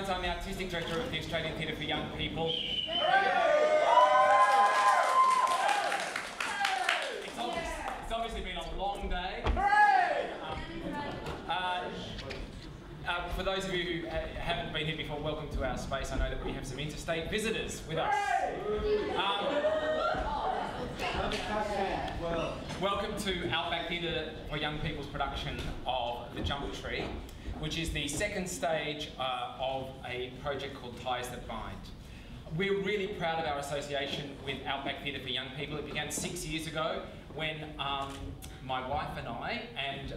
Jones. I'm the Artistic Director of the Australian Theatre for Young People. It's obviously been a long day. For those of you who haven't been here before, welcome to our space. I know that we have some interstate visitors with us. Welcome to Outback Theatre for Young People's production of the Jump Tree, which is the second stage of a project called Ties That Bind. We're really proud of our association with Outback Theatre for Young People. It began 6 years ago when my wife and I and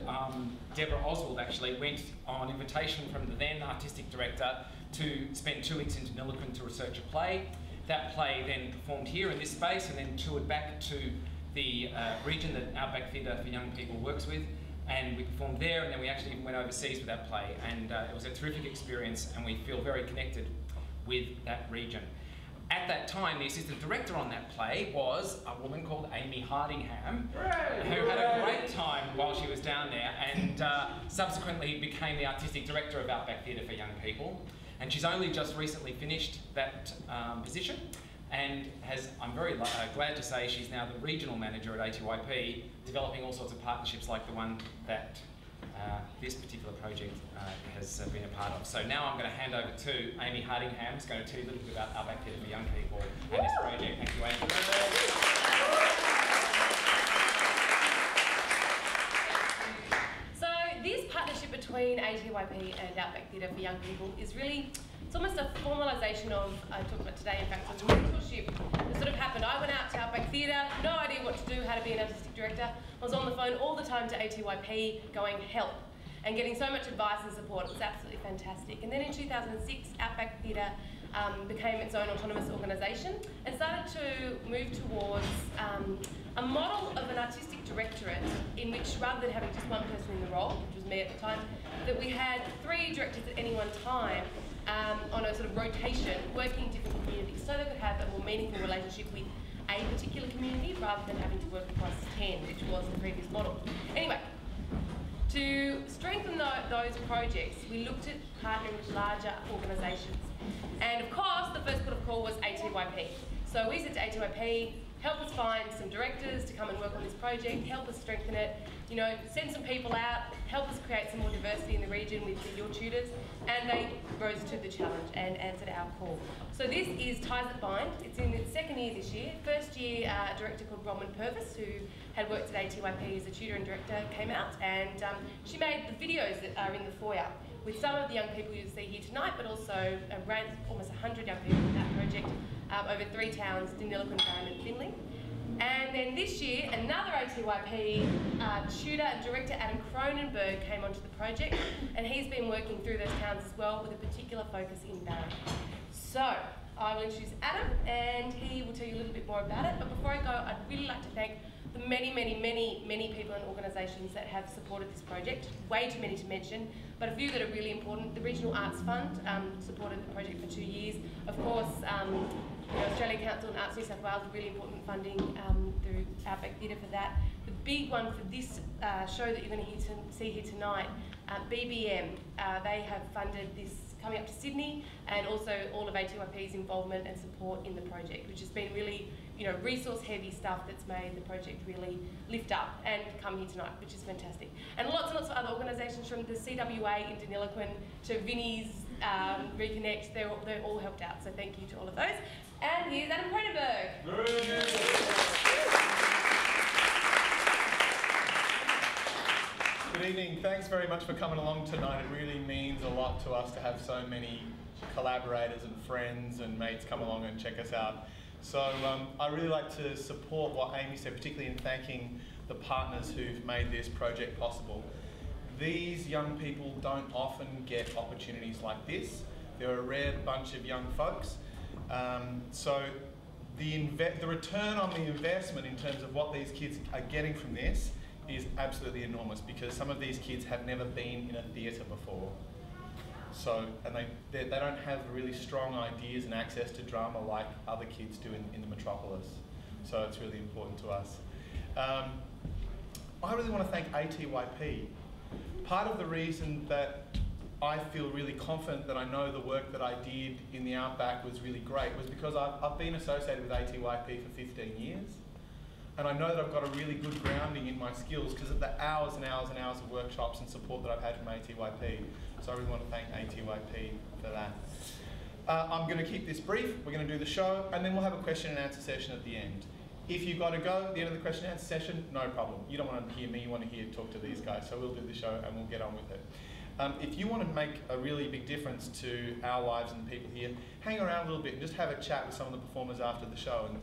Deborah Oswald actually went on invitation from the then artistic director to spend 2 weeks in Deniliquin to research a play. That play then performed here in this space and then toured back to the region that Outback Theatre for Young People works with, and we performed there, and then we actually went overseas with that play, and it was a terrific experience, and we feel very connected with that region. At that time, the assistant director on that play was a woman called Amy Hardingham, who had a great time while she was down there, and subsequently became the artistic director of Outback Theatre for Young People. And she's only just recently finished that position, and I'm very glad to say she's now the regional manager at ATYP, developing all sorts of partnerships like the one that this particular project has been a part of. So now I'm going to hand over to Amy Hardingham, who's going to tell you a little bit about Outback Theatre for Young People and this project. Thank you, Amy. So this partnership between ATYP and Outback Theatre for Young People is really, it's almost a formalisation of, I talked about today in fact, it's a mentorship that sort of happened. I went out to Outback Theatre, no idea what to do, how to be an artistic director. I was on the phone all the time to ATYP going help and getting so much advice and support. It was absolutely fantastic. And then in 2006, Outback Theatre became its own autonomous organisation and started to move towards a model of an artistic directorate in which, rather than having just one person in the role, which was me at the time, that we had 3 directors at any one time on a sort of rotation, working in different communities, so they could have a more meaningful relationship with a particular community rather than having to work across 10, which was the previous model. Anyway, to strengthen those projects, we looked at partnering with larger organisations. And of course, the first port of call was ATYP. So we said to ATYP, help us find some directors to come and work on this project, help us strengthen it, you know, send some people out, help us create some more diversity in the region with your tutors, and they rose to the challenge and answered our call. So this is Ties That Bind. It's in its 2nd year this year. First year, a director called Bronwyn Purvis, who had worked at ATYP as a tutor and director, came out, and she made the videos that are in the foyer with some of the young people you'll see here tonight, but also around almost 100 young people in that project over 3 towns, Deniliquin, Barron and Finley. And then this year, another ATYP tutor and director, Adam Cronenberg, came onto the project, and he's been working through those towns as well with a particular focus in Barron. So, I will introduce Adam, and he will tell you a little bit more about it. But before I go, I'd really like to thank the many people and organisations that have supported this project. Way too many to mention, but a few that are really important. The Regional Arts Fund supported the project for 2 years. Of course, the Australian Council and Arts New South Wales, really important funding through Outback Theatre for that. The big one for this show that you're going to see here tonight, BBM, they have funded this coming up to Sydney, and also all of ATYP's involvement and support in the project, which has been really, you know, resource-heavy stuff that's made the project really lift up and come here tonight, which is fantastic. And lots of other organisations, from the CWA in Deniliquin to Vinnie's Reconnect, they're all helped out, so thank you to all of those. And here's Adam Cronenberg. Good evening. Thanks very much for coming along tonight. It really means a lot to us to have so many collaborators and friends and mates come along and check us out. So I really like to support what Amy said, particularly in thanking the partners who've made this project possible. These young people don't often get opportunities like this. They're a rare bunch of young folks. So the return on the investment in terms of what these kids are getting from this is absolutely enormous, because some of these kids have never been in a theatre before. So, and they don't have really strong ideas and access to drama like other kids do in the metropolis. So it's really important to us. I really want to thank ATYP. Part of the reason that I feel really confident that I know the work that I did in the Outback was really great was because I've been associated with ATYP for 15 years. And I know that I've got a really good grounding in my skills because of the hours and hours and hours of workshops and support that I've had from ATYP. So I really want to thank ATYP for that. I'm going to keep this brief, we're going to do the show, and then we'll have a question and answer session at the end. If you've got to go at the end of the question and answer session, no problem. You don't want to hear me, you want to talk to these guys. So we'll do the show and we'll get on with it. If you want to make a really big difference to our lives and the people here, hang around a little bit and just have a chat with some of the performers after the show and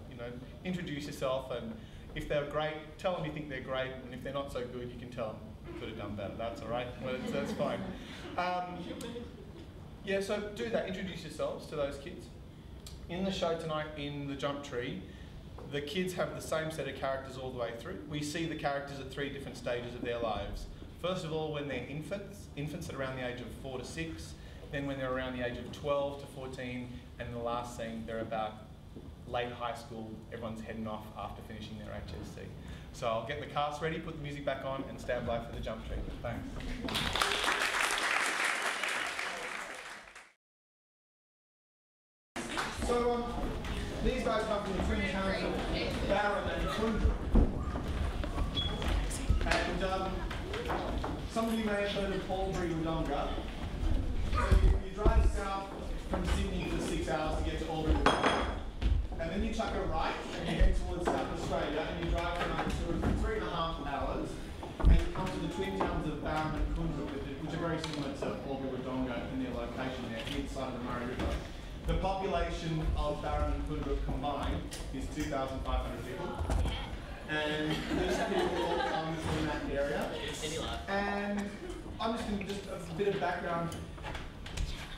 introduce yourself, and if they're great, tell them you think they're great, and if they're not so good, you can tell them you could have done better. That's all right, but that's fine. Yeah, so do that. Introduce yourselves to those kids. In the show tonight, in the Jump Tree, the kids have the same set of characters all the way through. We see the characters at 3 different stages of their lives. First of all, when they're infants at around the age of 4 to 6, then when they're around the age of 12 to 14, and in the last scene, they're about late high school, everyone's heading off after finishing their HSC. So I'll get the cast ready, put the music back on, and stand by for the Jump Tree. Thanks. So these guys come from the twin towns of Barham and Kundra. And some of you may have heard of Albury Wodonga. So you drive south from Sydney for 6 hours to get to Albury Wodonga. And then you chuck a right and you head towards South Australia and you drive for another 3.5 hours and you come to the twin towns of Barham and Kundra, which are very similar to Albury Wodonga in their location there, inside the Murray River. The population of Barham and Kundra combined is 2,500 people. And these people all come from that area. And I'm just going to just a bit of background.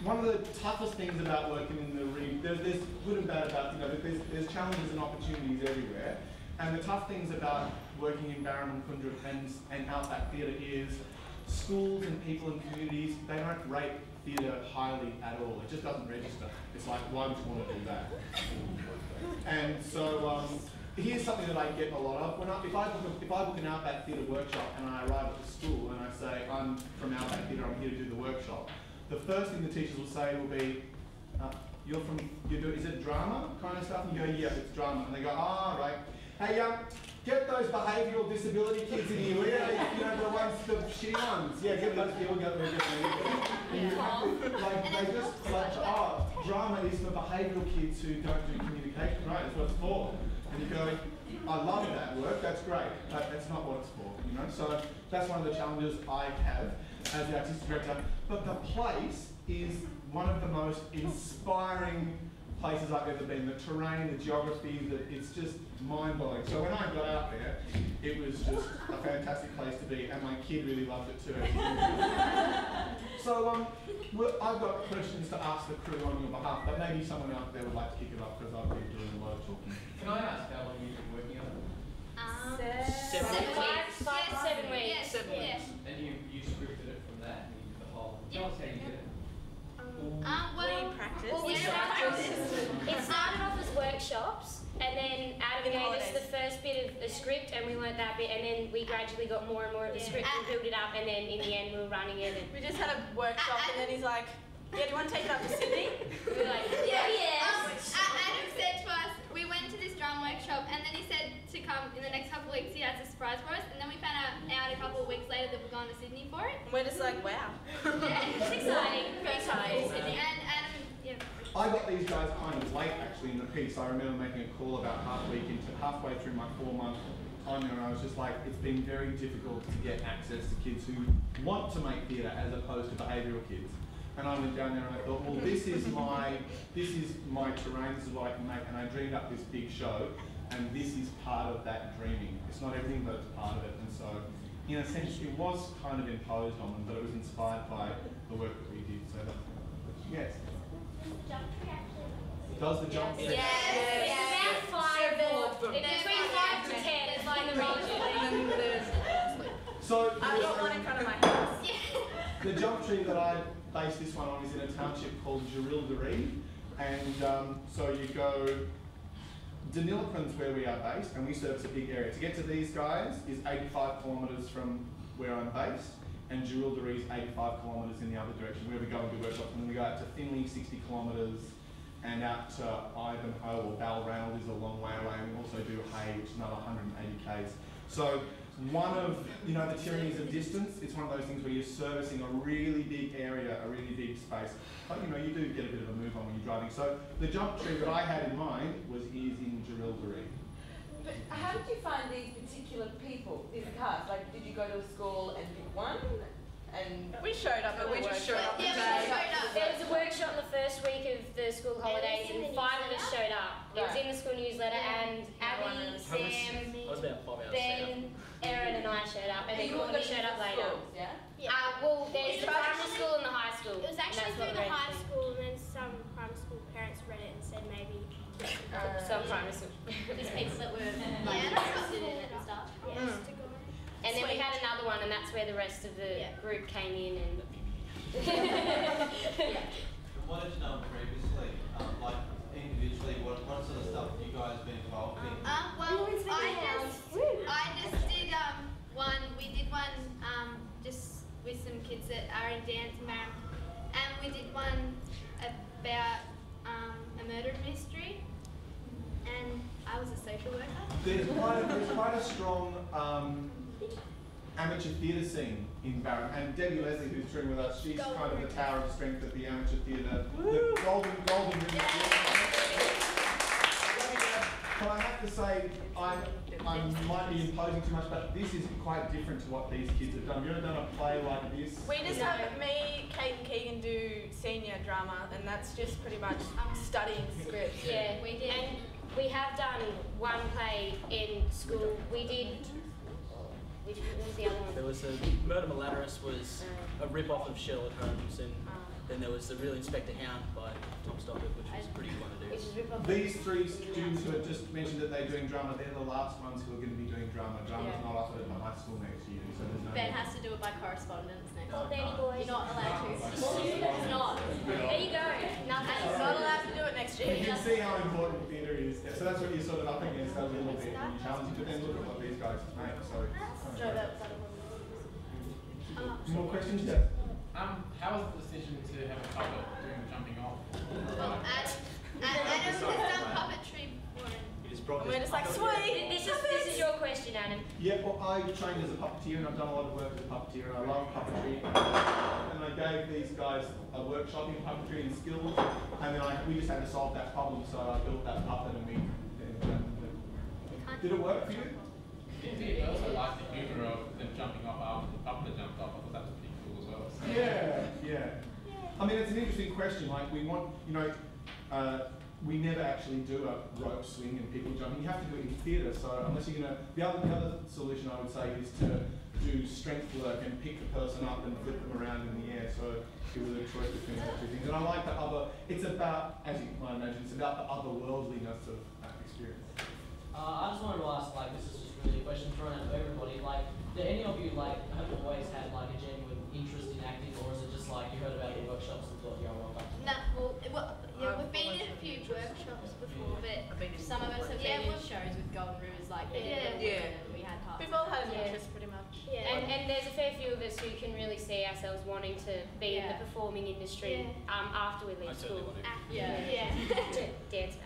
One of the toughest things about working in the region, there's good and bad about, there's challenges and opportunities everywhere. And the tough things about working in Barham and Kundra and Outback Theatre is schools and people and communities, they don't rate theatre highly at all. It just doesn't register. It's like, why would you want to do that? And so here's something that I get a lot of. If I book an Outback Theatre workshop and I arrive at the school and I say, I'm from Outback Theatre, I'm here to do the workshop, the first thing the teachers will say will be, is it drama kind of stuff? And you go, yeah, it's drama. And they go, right. Hey, get those behavioural disability kids in here, will you? The ones, the shitty ones. Yeah, get those people, get them. They just, drama is for behavioural kids who don't do communication, right? That's what it's for. And you go, I love that work, that's great, but that's not what it's for, So that's one of the challenges I have as the artistic director. But the place is one of the most inspiring places I've ever been. The terrain, the geography, it's just mind-blowing. So when I got out there, it was just a fantastic place to be, and my kid really loved it too. So I've got questions to ask the crew on your behalf, but maybe someone out there would like to kick it off because I've been doing a lot of talking. Can I ask how long you've been working on it? 7 weeks. 7 weeks. 7 weeks. And you scripted it from that, and you did the whole. Yeah. Tell us how you did it. We practiced. It started off as workshops, and then Adam gave us the first bit of the script, and we learnt that bit, and then we gradually got more and more of the script and built it up, and then in the end we were running it. And We just had a workshop, and then he's like, yeah, do you want to take it up to Sydney? we were like, yes. Adam said to us, we went to this drum workshop, and then he said to come in the next couple of weeks. He has a surprise for us, and then we found out a couple of weeks later that we're going to Sydney for it. And we're just like, wow. Yeah. It's exciting. Very exciting. And Adam, yeah. I got these guys kind of late actually in the piece. I remember making a call about halfway through my 4-month time there, and I was just like, it's been very difficult to get access to kids who want to make theatre as opposed to behavioural kids. And I went down there and I thought, well, this is my terrain, this is what I can make, and I dreamed up this big show, and this is part of that dreaming. It's not everything, but it's part of it. And so, in a sense, it was kind of imposed on them, but it was inspired by the work that we did. So, yes. Does the jump tree? Yes. It's about 5 between 5 to 10. It's like the region. So I've got one in front of my house. the jump tree that I based this one on is in a township called Jerilderie, and so you go. Deniliquin's where we are based, and we service a big area. To get to these guys is 85 kilometres from where I'm based, and Jerilderie is 85 kilometres in the other direction, where we go and do workshops. And then we go out to Finley, 60 kilometres, and out to Ivanhoe or Balranald is a long way away, and we also do Hay, which is another 180 k's. So one of, you know, the tyrannies of distance, it's one of those things where you're servicing a really big area, a really big space. But you know, you do get a bit of a move on when you're driving. So the Jump Tree that I had in mind is in Jerilderie. But how did you find these particular people, these cast? Like, did you go to a school and pick one? And We showed up, but we just showed up Yeah, today. we showed up. There was a workshop the first week of the school holidays and 5 of us showed up. It was in the school newsletter and Abby, Sam, I was about 5 hours Ben, Erin and I showed up and then you all Courtney got showed up later. schools, yeah? Well, there's the primary school and the high school. It was and actually that's what through the we're high doing. school, and then some primary school parents read it and said maybe. Some primary school. These people that were interested in it and stuff. Yes, to go in. And then we had another one, and that's where the rest of the group came in. And From what I've known previously, like individually, what sort of stuff have you guys been involved in? Well, I just did one. We did one just with some kids that are in dance and we did one about a murder mystery, and I was a social worker. There's quite a strong amateur theatre scene in Barra, and Debbie Leslie, who's touring with us, she's kind of the tower of strength of the amateur theatre, the golden room. But I have to say, I might be imposing too much, but this is quite different to what these kids have done. Have you ever done a play like this? We just have me, Kate and Keegan do senior drama, and that's just pretty much studying scripts. yeah, we did. And we have done one play in school. We did. What was the other one? There was a Murder Malaterus was a rip-off of Sherlock Holmes, and then there was The Real Inspector Hound by Tom Stoppard, which was pretty fun to do. These three students who have just mentioned that they're doing drama, they're the last ones who are going to be doing drama. Drama's not offered at my high school next year, so there's no... Ben has to do it by correspondence next Oh, Benny boy. You're not allowed to. It's not. There you go. Nothing. He's not allowed to do it next year. You can see how important theatre is. So that's what you're sort of up against a little bit when you challenge it, but then look at what these guys make. So, more questions, Jeff? How was the decision to have a puppet doing the jumping off? Well, Adam has done puppetry before. And we're just like, sweet! This is your question, Adam. Yeah, well, I trained as a puppeteer and I've done a lot of work as a puppeteer and I love puppetry. And I gave these guys a workshop in puppetry and skills, and then we just had to solve that problem, so I built that puppet and we did it work for you? It did. I also liked the humour of them jumping off after the puppet jumped off. I thought that was pretty cool as well. Yeah. I mean, it's an interesting question. Like, we want, you know, we never actually do a rope swing and people jumping. You have to do it in theatre, so unless you're going to... The other solution I would say is to do strength work and pick the person up and flip them around in the air, so it was a choice between the two things. And I like the other... It's about, as you might imagine, it's about the otherworldliness of that experience. I just wanted to ask, like, this is just really a question thrown out to everybody, like, do any of you, like, have always had, like, a genuine interest in acting, or is it just like you heard about the workshops and thought, yeah, well, back to We've been in a few workshops before, but some of us have been in shows with Golden Rivers, like we had parts. We've all had an interest pretty much. And there's a fair few of us who can really see ourselves wanting to be in the performing industry after we leave school. Dance master.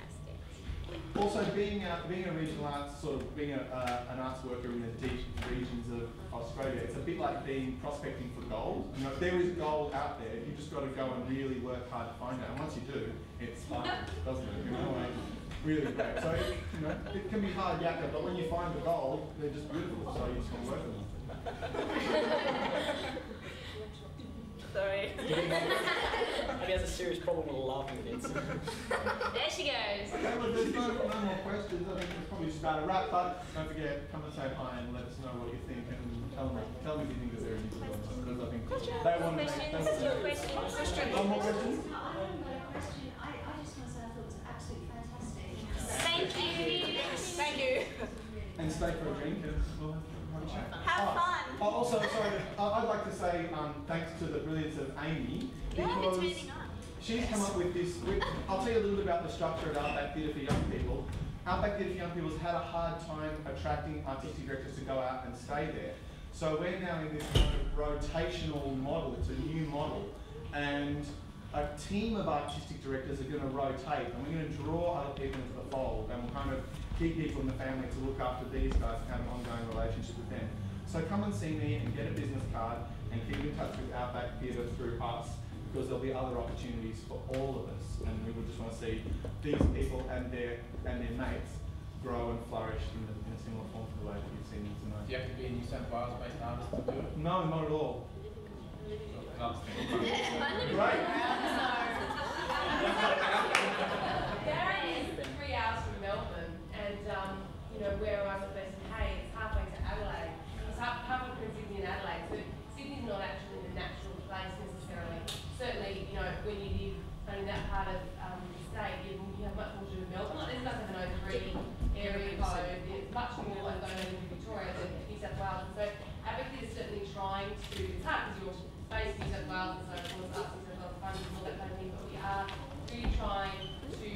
Also, being a regional arts, sort of being an arts worker in the deep regions of Australia, it's a bit like being prospecting for gold. You know, there is gold out there. You just got to go and really work hard to find it. And once you do, it's fun, doesn't it? You know, like, really great. So, you know, it can be hard yakka, but when you find the gold, they're just beautiful. So you just want to work with them. Sorry. Maybe has a serious problem with laughing fits. There she goes. Okay, well, there's no more questions. I think it's probably just about a wrap, but don't forget, come and say hi and let us know what you think, and tell me if you think that there are any good ones, because I think they want to make... No more questions? I just want to say I thought it was absolutely fantastic. Thank you. Thank you. And stay for a drink and we'll have a chat. Have fun. Also, sorry, I'd like to say thanks to the brilliance of Amy, because she's come up with this. I'll tell you a little bit about the structure of Outback Theatre for Young People. Outback Theatre for Young People has had a hard time attracting artistic directors to go out and stay there. So we're now in this kind of rotational model. It's a new model. And a team of artistic directors are going to rotate, and we're going to draw other people into the fold, and we'll kind of keep people in the family to look after these guys and have an ongoing relationship with them. So come and see me and get a business card and keep in touch with Outback Theatre through us, because there'll be other opportunities for all of us, and we would just want to see these people and their mates grow and flourish in a similar form to the way that you've seen them tonight. Do you have to be a New South Wales based artist to do it? No, not at all. Great. Gary is 3 hours from Melbourne, and you know, where I was based in Hay, it's halfway to Adelaide. It's halfway between Sydney and Adelaide, so Sydney's not actually the natural place necessarily. Certainly, you know, when you live in that part of the state, you have much more to do with Melbourne. Like, this doesn't have an O3 area code. It's much more like going into Victoria than New South Wales. And so Outback Theatre is certainly trying to, it's hard because you're based in New South Wales, and so of course us New South Wales funds and all that kind of thing, but we are really trying to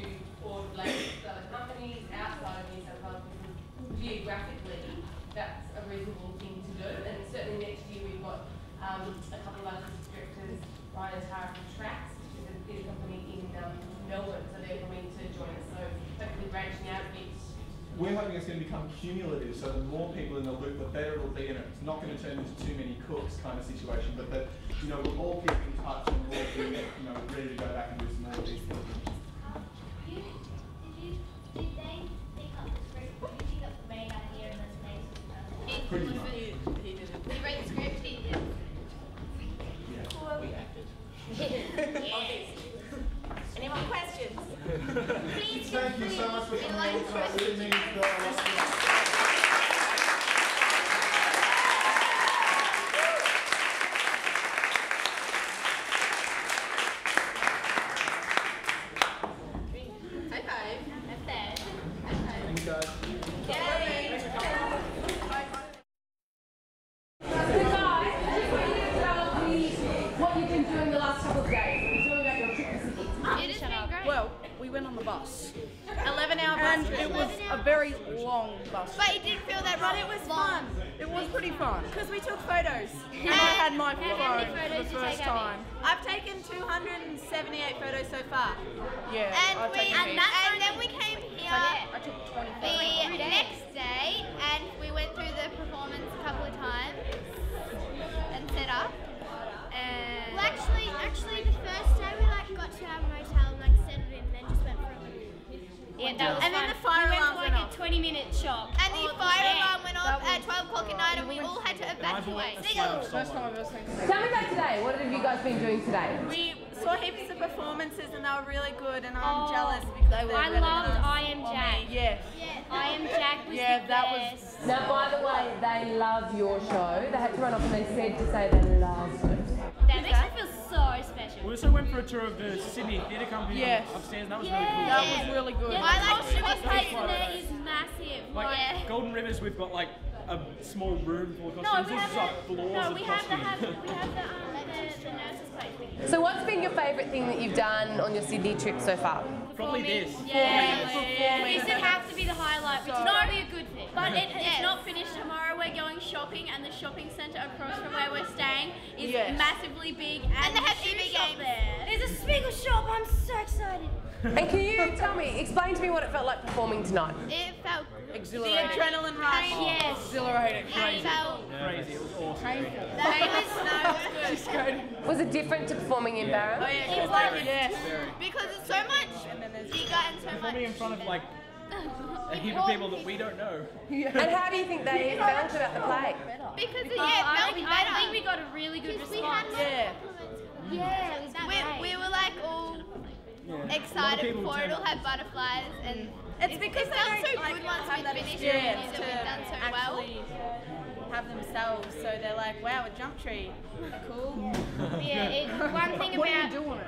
coordinate with other companies outside of New South Wales, because geographically that's a reasonable thing to do. And certainly next year we've got a couple of artistic directors, Ryan and Tara from Tracks, which is a theatre company in Melbourne, so they're coming to join us, so hopefully branching out a bit. We're hoping it's going to become cumulative, so the more people in the loop, the better it'll be, and it's not going to turn into too many cooks kind of situation, but that, you know, we'll all keep in touch and we'll all be, you know, ready to go back and do some more of these things. Did they pick up the script? Did you pick up the main idea and let's make it? Pretty much. He did it. He wrote the script, he did it. Yeah. Cool. We acted. Yes. Any more questions? Please Thank you so much for coming to us. It means a lot to us. High five. Thanks, guys. What you've been doing the last couple of days. Tell me about your trip to Sydney. It has been great. Well, we went on the bus. 11-hour bus And trip. it was a very long bus. But it didn't feel that But it was fun. It was pretty fun. Because we took photos. And I had my How many phone for photos the did you first take, Abby? time. I've taken 278 photos so far. Yeah, And then we came here I took 25. the next day, and we went through the performance a couple of times and set up. And well, actually, the first day we got to our motel and settled in, and then just went for a Yeah, that was And fun. then the fire we went alarm for went like off. a 20-minute shop. And the fire alarm went off at 12 o'clock at night, and we all had to evacuate. First time I've ever seen it. Tell me about today. What have you guys been doing today? we saw heaps of performances and they were really good, and I'm Oh, jealous because they're I really loved nice. I Am Jack. Yeah. I Am Jack was Yeah, the that best. Now, by the way, they love your show. They had to run off and they said to say they loved it. That makes me feel so special. We also went for a tour of the Sydney Theatre Company Yes. upstairs, and that was Yeah. really cool. That was really good. Yeah, I the like costume Sydney space in there is massive. Like Golden Rivers, we've got like a small room full of No, costumes. we This have is like floors we of have the costumes. the nurses place. So, what's been your favourite thing that you've done on your Sydney trip so far? Probably this. Yeah, this would have to be the highlight, which is probably a good thing. But it's not finished tomorrow. We're going shopping, and the shopping centre across from where we're staying is massively big, and they have shoe EB shop games. there. There's a Spiegel shop. I'm so excited. And can you tell me, explain to me what it felt like performing tonight? It felt Exhilarating. The adrenaline rush. Yes. Exhilarating. it felt Crazy, it was awesome. it was good. Was it different to performing in Barham? Oh yeah, It because like was because it's so much bigger and so Performing in much. front of like a heap of people that we don't know. And how do you think they felt about the play? Because it I felt think better. we got a really good We had response. more Yeah, it was great. we were like all excited people before it turned all up. had butterflies, and it's because it they felt don't so like good once have we that finished experience and to we've done so well. actually have themselves, so they're like, wow, a jump tree, cool. Yeah, one thing What do you about do on it?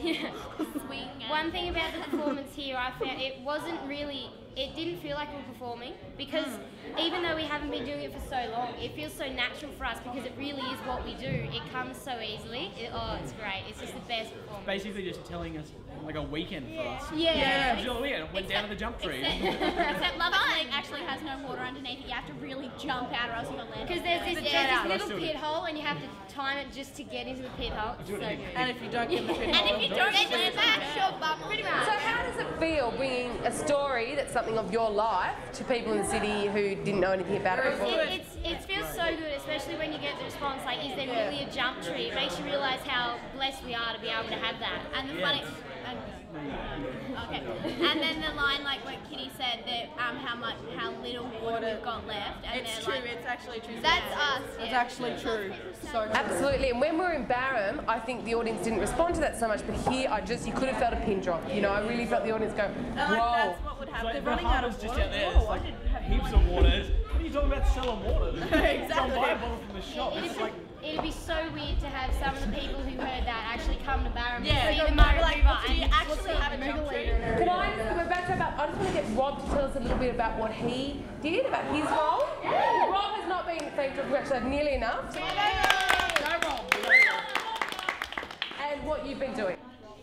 swing. One thing about the performance here, I found it didn't feel like we were performing, because even though we haven't been doing it for so long, it feels so natural for us because it really is what we do. It comes so easily. It's great. It's just the best performance. Basically just telling us like a weekend for us. Yeah. It was a weekend. Went down to the Jump Tree. Except Love Lake actually has no water underneath it. You have to really jump out or else you're going to land. Because there's this little pit hole and you have to time it just to get into the pit hole. It's so good. And if you don't get the pit And hole, if you don't land back, sure, but pretty much. So how does it feel bringing a story that's something of your life to people in the city who didn't know anything about it before? It feels so good, especially when you get the response like, is there really a jump tree? It makes you realise how blessed we are to be able to have that. And the funny... Okay. And then the line, like what Kitty said, that how little water we've got left. And It's true, it's actually true. That's us. It's actually true. So true. Absolutely, and when we were in Barham, I think the audience didn't respond to that so much, but here you could have felt a pin drop. You know, I really felt the audience go, whoa. That's what would happen. They're running out of just water. out there. It's like heaps of water. What are you talking about selling water? Exactly. Don't buy a bottle from the shop. It's like... It'd be so weird to have some of the people who heard that actually come to Barham Yeah, and see so the like, Murray River. do you actually have a jump tree? Can I just go back to I just want to get Rob to tell us a little bit about what he did, about his role. Rob has not been thanked, we actually had nearly enough. And what you've been doing.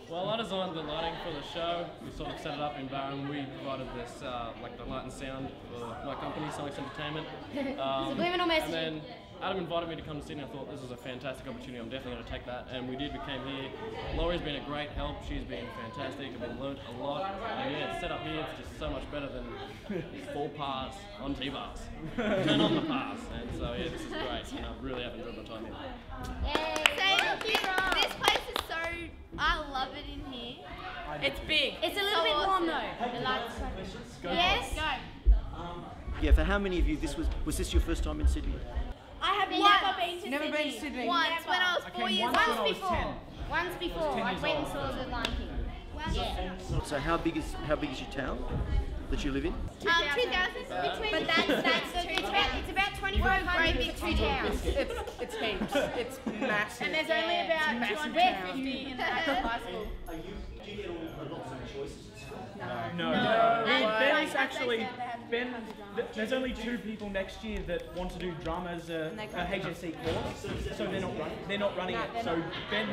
Well, I designed the lighting for the show. We sort of set it up in Barham. We provided this, like the light and sound for my company, Select Entertainment. Subliminal messaging. And then Adam invited me to come to Sydney. I thought this was a fantastic opportunity. I'm definitely going to take that. And we did. We came here. Laurie's been a great help. She's been fantastic. I've been learnt a lot. And yeah, set up here, it's just so much better than full pass on T-bars. Turn on the pass. And so yeah, this is great. And I really have enjoyed my time here. This place is so... I love it in here. It's big. It's a little bit warm though. The lights. Yes. Go. Yeah, for how many of you was this your first time in Sydney? I have never been to Sydney. Once, when I was 4 years old. Once before, I went and saw the Lion King. Yeah. So how big is your town that you live in? 2,000 between. But it's about 2,500 big two towns. It's heaps. It's massive. And there's only about 250 in the actual high school. Do you get lots of choices? No. Ben's actually... There's only 2 people next year that want to do drama as a HSC course, so they're not running it. So Ben